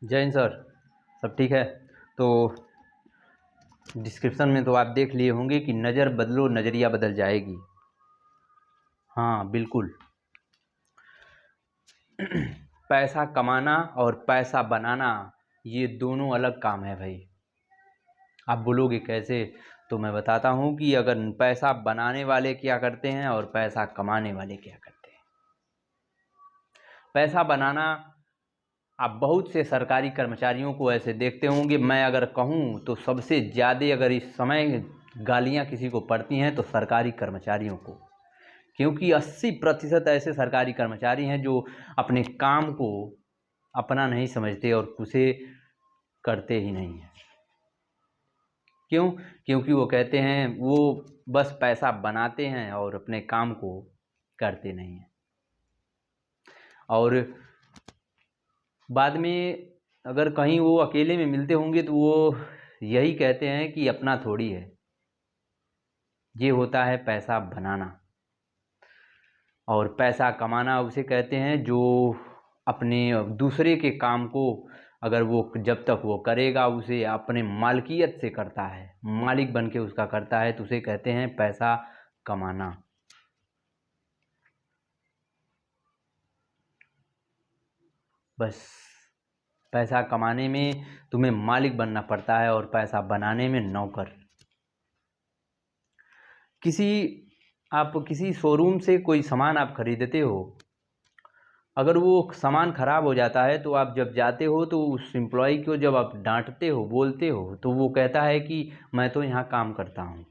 जय हिंद सर। सब ठीक है। तो डिस्क्रिप्शन में तो आप देख लिए होंगे कि नज़र बदलो नज़रिया बदल जाएगी। हाँ बिल्कुल। पैसा कमाना और पैसा बनाना ये दोनों अलग काम है भाई। आप बोलोगे कैसे, तो मैं बताता हूँ कि अगर पैसा बनाने वाले क्या करते हैं और पैसा कमाने वाले क्या करते हैं। पैसा बनाना, आप बहुत से सरकारी कर्मचारियों को ऐसे देखते होंगे, मैं अगर कहूँ तो सबसे ज़्यादा अगर इस समय गालियाँ किसी को पड़ती हैं तो सरकारी कर्मचारियों को, क्योंकि 80% ऐसे सरकारी कर्मचारी हैं जो अपने काम को अपना नहीं समझते और उसे करते ही नहीं हैं। क्यों? क्योंकि वो कहते हैं वो बस पैसा बनाते हैं और अपने काम को करते नहीं हैं। और बाद में अगर कहीं वो अकेले में मिलते होंगे तो वो यही कहते हैं कि अपना थोड़ी है। ये होता है पैसा बनाना। और पैसा कमाना उसे कहते हैं जो अपने दूसरे के काम को, अगर वो जब तक वो करेगा उसे अपने मालिकियत से करता है, मालिक बन के उसका करता है, तो उसे कहते हैं पैसा कमाना। बस पैसा कमाने में तुम्हें मालिक बनना पड़ता है और पैसा बनाने में नौकर। आप किसी शोरूम से कोई सामान आप खरीदते हो, अगर वो सामान ख़राब हो जाता है तो आप जब जाते हो तो उस एम्प्लॉय को जब आप डांटते हो, बोलते हो, तो वो कहता है कि मैं तो यहाँ काम करता हूँ।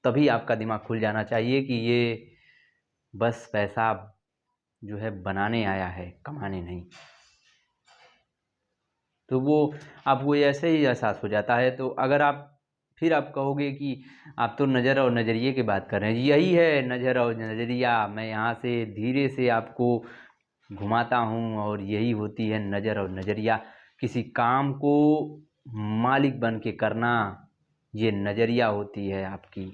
तभी आपका दिमाग खुल जाना चाहिए कि ये बस पैसा जो है बनाने आया है, कमाने नहीं। तो वो आपको ऐसे ही एहसास हो जाता है। तो अगर आप फिर आप कहोगे कि आप तो नज़र और नज़रिए की बात कर रहे हैं, यही है नज़र और नज़रिया। मैं यहाँ से धीरे से आपको घुमाता हूँ और यही होती है नज़र और नज़रिया। किसी काम को मालिक बन के करना, ये नज़रिया होती है आपकी।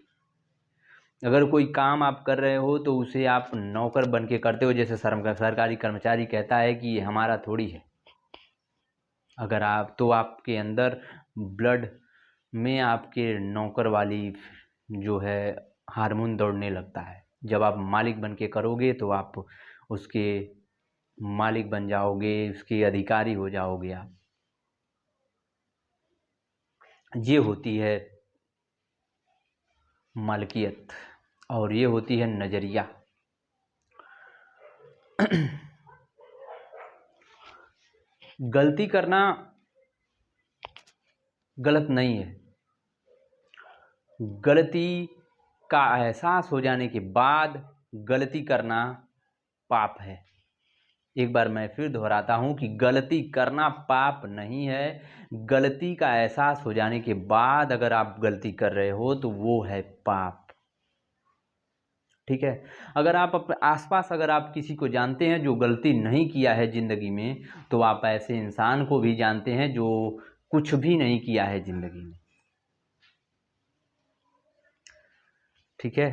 अगर कोई काम आप कर रहे हो तो उसे आप नौकर बन के करते हो, जैसे सरकारी कर्मचारी कहता है कि ये हमारा थोड़ी है। अगर आप तो आपके अंदर ब्लड में आपके नौकर वाली जो है हार्मोन दौड़ने लगता है। जब आप मालिक बन के करोगे तो आप उसके मालिक बन जाओगे, उसके अधिकारी हो जाओगे आप। ये होती है मालिकियत और ये होती है नज़रिया। गलती करना गलत नहीं है। गलती का एहसास हो जाने के बाद गलती करना पाप है। एक बार मैं फिर दोहराता हूँ कि गलती करना पाप नहीं है। गलती का एहसास हो जाने के बाद अगर आप गलती कर रहे हो तो वो है पाप। ठीक है। अगर आप अपने आसपास अगर आप किसी को जानते हैं जो गलती नहीं किया है ज़िंदगी में, तो आप ऐसे इंसान को भी जानते हैं जो कुछ भी नहीं किया है ज़िंदगी में। ठीक है।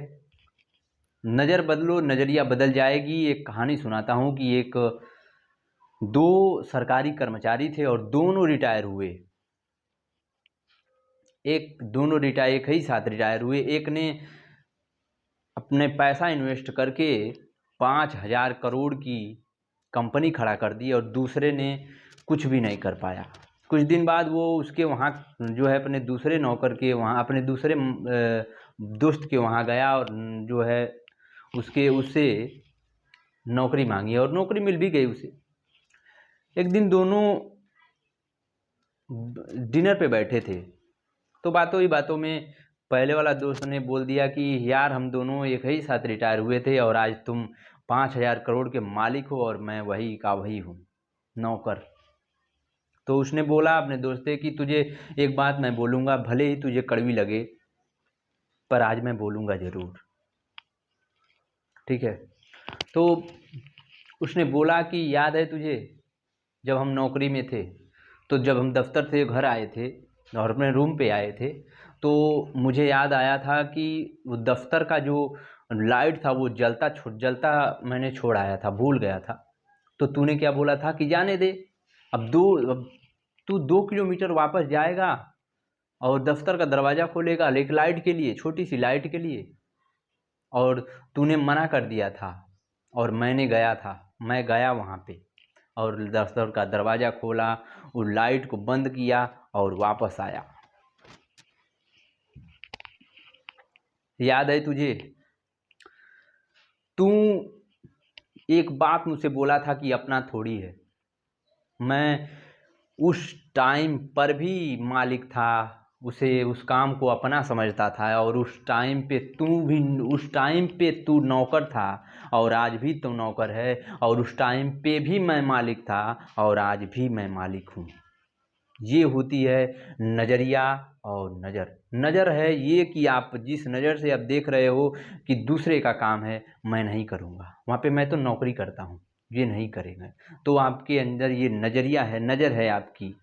नज़र बदलो नज़रिया बदल जाएगी। एक कहानी सुनाता हूँ कि एक दो सरकारी कर्मचारी थे और दोनों रिटायर हुए। एक ही साथ रिटायर हुए। एक ने अपने पैसा इन्वेस्ट करके 5,000 करोड़ की कंपनी खड़ा कर दी और दूसरे ने कुछ भी नहीं कर पाया। कुछ दिन बाद वो उसके वहाँ जो है अपने दूसरे नौकर के वहाँ, अपने दूसरे दोस्त के वहाँ गया और जो है उससे नौकरी मांगी और नौकरी मिल भी गई उसे। एक दिन दोनों डिनर पे बैठे थे तो बातों ही बातों में पहले वाला दोस्त ने बोल दिया कि यार हम दोनों एक ही साथ रिटायर हुए थे और आज तुम 5,000 करोड़ के मालिक हो और मैं वही का वही हूँ, नौकर। तो उसने बोला अपने दोस्त से कि तुझे एक बात मैं बोलूँगा, भले ही तुझे कड़वी लगे, पर आज मैं बोलूँगा ज़रूर। ठीक है। तो उसने बोला कि याद है तुझे जब हम नौकरी में थे, तो जब हम दफ्तर से घर आए थे और अपने रूम पे आए थे, तो मुझे याद आया था कि वो दफ्तर का जो लाइट था वो जलता मैंने छोड़ आया था, भूल गया था। तो तूने क्या बोला था कि जाने दे, अब तू 2 किलोमीटर वापस जाएगा और दफ्तर का दरवाज़ा खोलेगा एक लाइट के लिए, छोटी सी लाइट के लिए, और तूने मना कर दिया था और मैं गया वहाँ पे और दफ्तर का दरवाज़ा खोला, उस लाइट को बंद किया और वापस आया। याद है तुझे? तू एक बात मुझसे बोला था कि अपना थोड़ी है। मैं उस टाइम पर भी मालिक था, उस काम को अपना समझता था, और उस टाइम पे तू नौकर था और आज भी तू नौकर है, और उस टाइम पे भी मैं मालिक था और आज भी मैं मालिक हूँ। ये होती है नज़रिया और नज़र। नज़र है ये कि आप जिस नज़र से आप देख रहे हो कि दूसरे का काम है, मैं नहीं करूँगा, वहाँ पे मैं तो नौकरी करता हूँ, ये नहीं करेंगे। तो आपके अंदर ये नज़रिया है, नज़र है आपकी।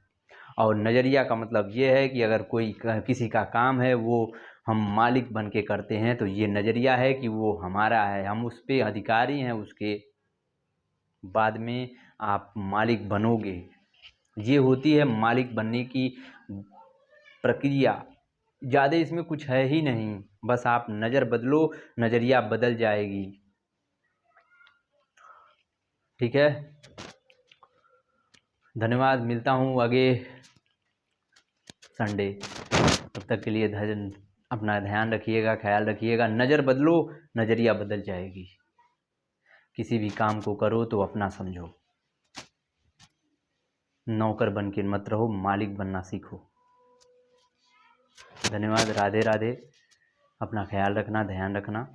और नज़रिया का मतलब ये है कि अगर कोई किसी का काम है वो हम मालिक बन के करते हैं, तो ये नज़रिया है कि वो हमारा है, हम उस पे अधिकारी हैं उसके। बाद में आप मालिक बनोगे, ये होती है मालिक बनने की प्रक्रिया। ज़्यादा इसमें कुछ है ही नहीं, बस आप नज़र बदलो, नज़रिया बदल जाएगी। ठीक है, धन्यवाद। मिलता हूँ आगे संडे। तब तक के लिए अपना ध्यान रखिएगा, ख्याल रखिएगा। नज़र बदलो, नज़रिया बदल जाएगी। किसी भी काम को करो तो अपना समझो, नौकर बन के मत रहो, मालिक बनना सीखो। धन्यवाद। राधे राधे। अपना ख्याल रखना, ध्यान रखना।